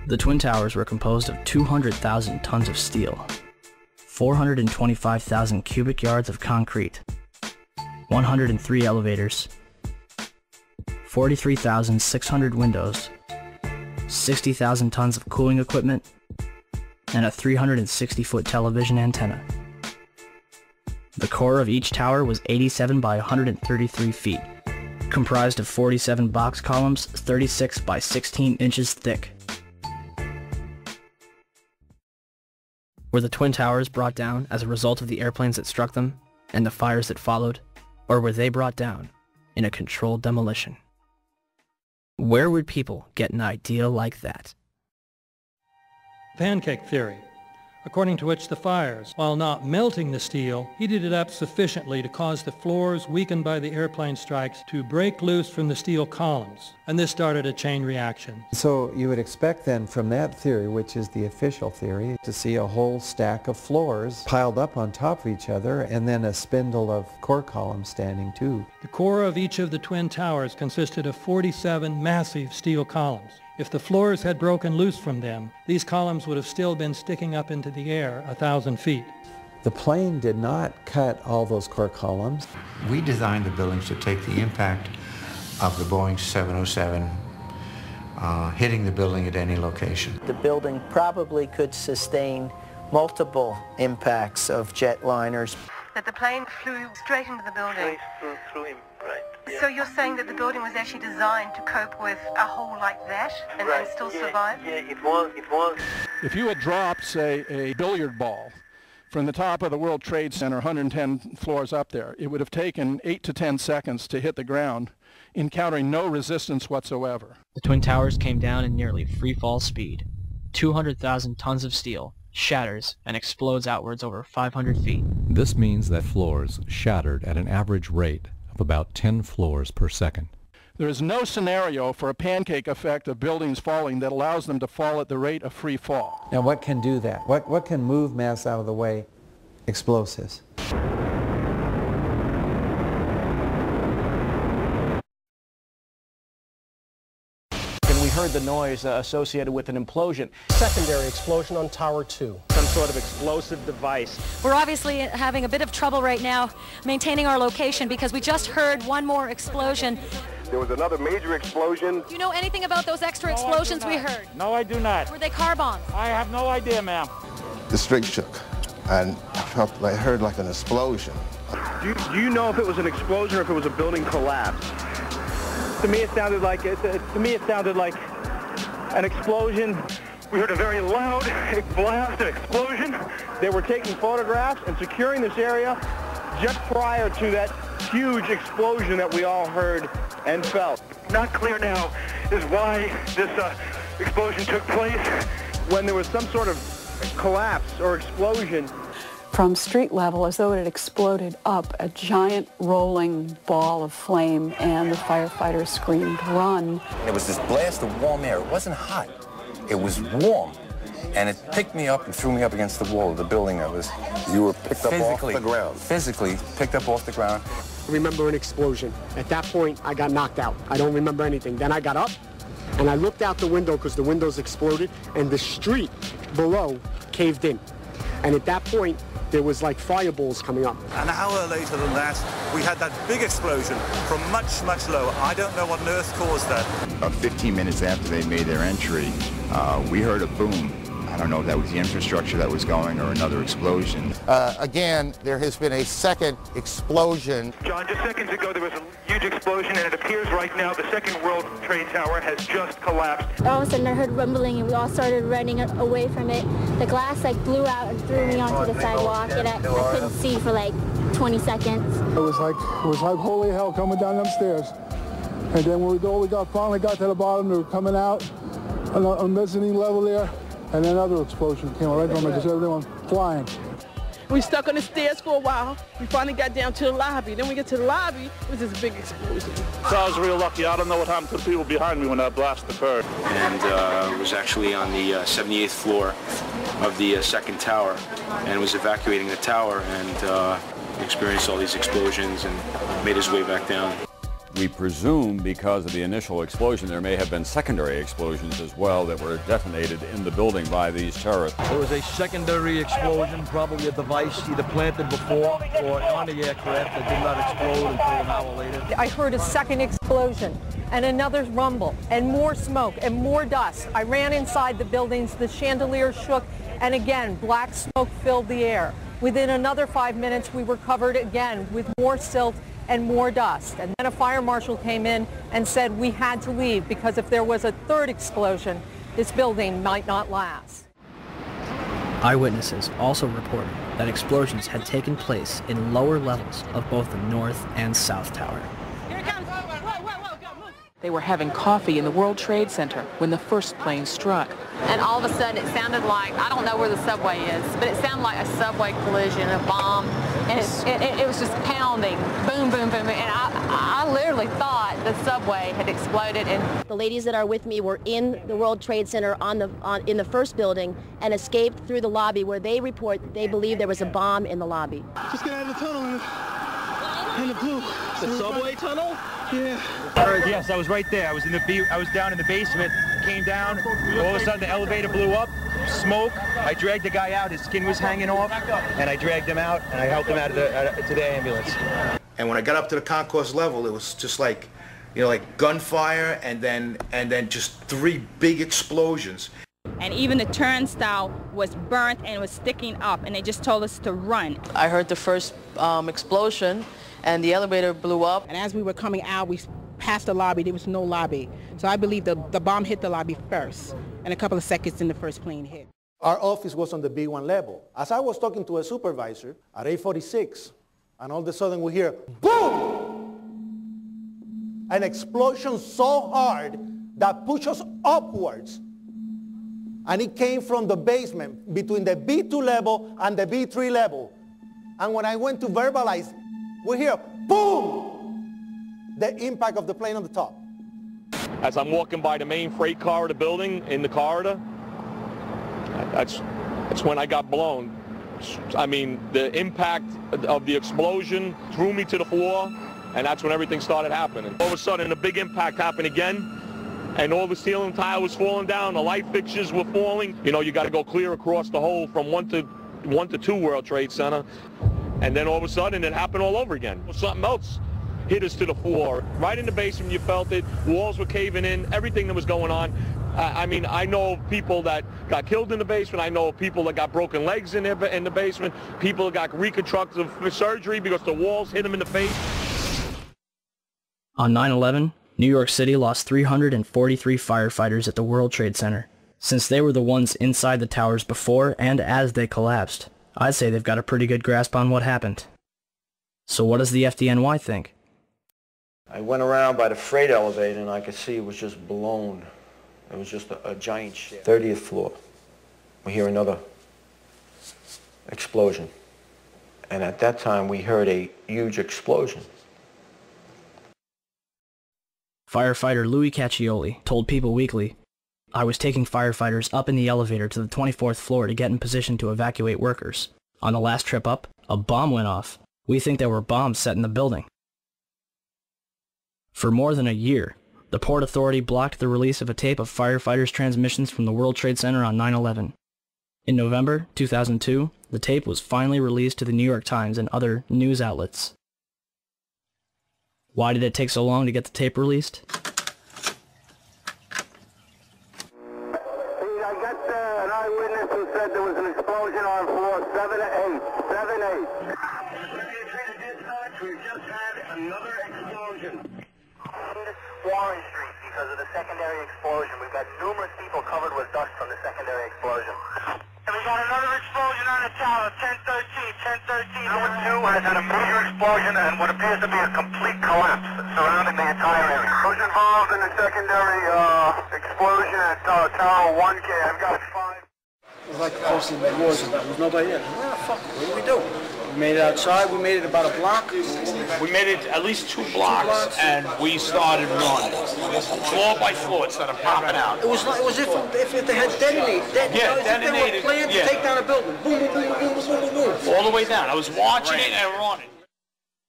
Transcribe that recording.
The Twin Towers were composed of 200,000 tons of steel, 425,000 cubic yards of concrete, 103 elevators, 43,600 windows, 60,000 tons of cooling equipment, and a 360-foot television antenna. The core of each tower was 87 by 133 feet, comprised of 47 box columns 36 by 16 inches thick. Were the Twin Towers brought down as a result of the airplanes that struck them and the fires that followed, or were they brought down in a controlled demolition? Where would people get an idea like that? Pancake theory, according to which the fires, while not melting the steel, heated it up sufficiently to cause the floors weakened by the airplane strikes to break loose from the steel columns, and this started a chain reaction. So you would expect then from that theory, which is the official theory, to see a whole stack of floors piled up on top of each other and then a spindle of core columns standing too. The core of each of the Twin Towers consisted of 47 massive steel columns. If the floors had broken loose from them, these columns would have still been sticking up into the air 1,000 feet. The plane did not cut all those core columns. We designed the buildings to take the impact of the Boeing 707 hitting the building at any location. The building probably could sustain multiple impacts of jetliners. That the plane flew straight into the building? Through him, right. Yeah. So you're saying that the building was actually designed to cope with a hole like that and still survive? Yeah, it was. If you had dropped, say, a billiard ball from the top of the World Trade Center, 110 floors up there, it would have taken 8 to 10 seconds to hit the ground, encountering no resistance whatsoever. The Twin Towers came down in nearly free fall speed. 200,000 tons of steel shatters and explodes outwards over 500 feet. This means that floors shattered at an average rate of about 10 floors per second. There is no scenario for a pancake effect of buildings falling that allows them to fall at the rate of free fall. Now what can do that? What can move mass out of the way? Explosives. Heard the noise associated with an implosion. Secondary explosion on Tower 2. Some sort of explosive device. We're obviously having a bit of trouble right now maintaining our location because we just heard one more explosion. There was another major explosion. Do you know anything about those extra explosions we heard? No, I do not. Were they car bombs? I have no idea, ma'am. The street shook, and I heard like an explosion. Do you know if it was an explosion or if it was a building collapse? To me, it sounded like an explosion. We heard a very loud blast, an explosion. They were taking photographs and securing this area just prior to that huge explosion that we all heard and felt. Not clear now is why this explosion took place. When there was some sort of collapse or explosion, from street level, as though it had exploded up, a giant rolling ball of flame, and the firefighters screamed, "Run!" It was this blast of warm air. It wasn't hot. It was warm. And it picked me up and threw me up against the wall of the building that was... You were picked up off the ground. Physically picked up off the ground. I remember an explosion. At that point, I got knocked out. I don't remember anything. Then I got up, and I looked out the window because the windows exploded, and the street below caved in. And at that point, there was like fireballs coming up. An hour later than that, we had that big explosion from much, much lower. I don't know what on earth caused that. About 15 minutes after they made their entry, we heard a boom. I don't know if that was the infrastructure that was going or another explosion. Again, there has been a second explosion. John, just seconds ago there was a huge explosion, and it appears right now the second World Trade Tower has just collapsed. All of a sudden I heard rumbling, and we all started running away from it. The glass blew out and threw me onto the sidewalk, and I couldn't see for 20 seconds. It was like holy hell coming down them stairs. And then when we finally got to the bottom, they were coming out on a mezzanine level there. And another explosion came right from it, just everyone flying. We stuck on the stairs for a while. We finally got down to the lobby. Then we get to the lobby, it was this big explosion. So I was real lucky. I don't know what happened to the people behind me when that blast occurred. And was actually on the 78th floor of the second tower, and was evacuating the tower, and experienced all these explosions and made his way back down. We presume because of the initial explosion there may have been secondary explosions as well that were detonated in the building by these terrorists. There was a secondary explosion, probably a device either planted before or on the aircraft that did not explode until an hour later. I heard a second explosion and another rumble and more smoke and more dust. I ran inside the buildings, the chandelier shook, and again black smoke filled the air. Within another 5 minutes we were covered again with more silt and more dust. And then a fire marshal came in and said we had to leave because if there was a third explosion, this building might not last. Eyewitnesses also reported that explosions had taken place in lower levels of both the North and South Tower. They were having coffee in the World Trade Center when the first plane struck. And all of a sudden it sounded like, I don't know where the subway is, but it sounded like a subway collision, a bomb, and it was just pounding, boom, boom, boom, and I literally thought the subway had exploded. And the ladies that are with me were in the World Trade Center in the first building and escaped through the lobby where they report they believe there was a bomb in the lobby. Just get out of the tunnel and the blue. The subway tunnel? Yeah. Yes, I was right there. I was down in the basement, came down, all of a sudden the elevator blew up, smoke. I dragged the guy out, his skin was hanging off, and I dragged him out, and I helped him out to the ambulance. And when I got up to the concourse level, it was just like, like gunfire, and then just 3 big explosions. And even the turnstile was burnt and was sticking up, and they just told us to run. I heard the first explosion, and the elevator blew up. And as we were coming out, we passed the lobby. There was no lobby. So I believe the bomb hit the lobby first, and a couple of seconds in the first plane hit. Our office was on the B1 level. As I was talking to a supervisor at 8:46, and all of a sudden we hear, boom! An explosion so hard that pushed us upwards. And it came from the basement between the B2 level and the B3 level. And when I went to verbalize, we hear, boom! The impact of the plane on the top. As I'm walking by the main freight car of the building, in the corridor, that's when I got blown. I mean, the impact of the explosion threw me to the floor, and that's when everything started happening. All of a sudden, a big impact happened again, and all the ceiling tile was falling down, the light fixtures were falling. You know, you got to go clear across the whole from 1 to 2 World Trade Center, and then all of a sudden it happened all over again. Something else hit us to the floor. Right in the basement, you felt it. Walls were caving in, everything that was going on. I mean, I know of people that got killed in the basement. I know of people that got broken legs in the basement. People that got reconstructive surgery because the walls hit them in the face. On 9/11, New York City lost 343 firefighters at the World Trade Center. Since they were the ones inside the towers before and as they collapsed, I'd say they've got a pretty good grasp on what happened. So what does the FDNY think? I went around by the freight elevator and I could see it was just blown. It was just a giant shit. 30th floor. We hear another explosion. And at that time we heard a huge explosion. Firefighter Louis Caccioli told People Weekly, "I was taking firefighters up in the elevator to the 24th floor to get in position to evacuate workers. On the last trip up, a bomb went off. We think there were bombs set in the building." For more than a year, the Port Authority blocked the release of a tape of firefighters' transmissions from the World Trade Center on 9/11. In November 2002, the tape was finally released to the New York Times and other news outlets. Why did it take so long to get the tape released? I got an eyewitness who said there was an explosion on floor 7-8. 7-8. We just had another explosion. Warren Street because of the secondary explosion. We've got numerous people covered with dust from the secondary explosion. And we got another explosion on the tower, 1013, 1013. Tower 2 has had a major explosion and what appears to be a complete collapse surrounding the entire area. Who's involved in the secondary explosion at Tower 1K? I've got 5. It was like a post in the war zone. There was nobody there. Where the fuck? What do we do? We made it outside. We made it about a block. We made it at least 2 blocks, and we started running. Floor by floor, it started popping out. It was like, if they had detonated. Detonated. They were planning to take down a building. Boom, boom, boom, boom, boom, boom, boom. All the way down. I was watching it and running.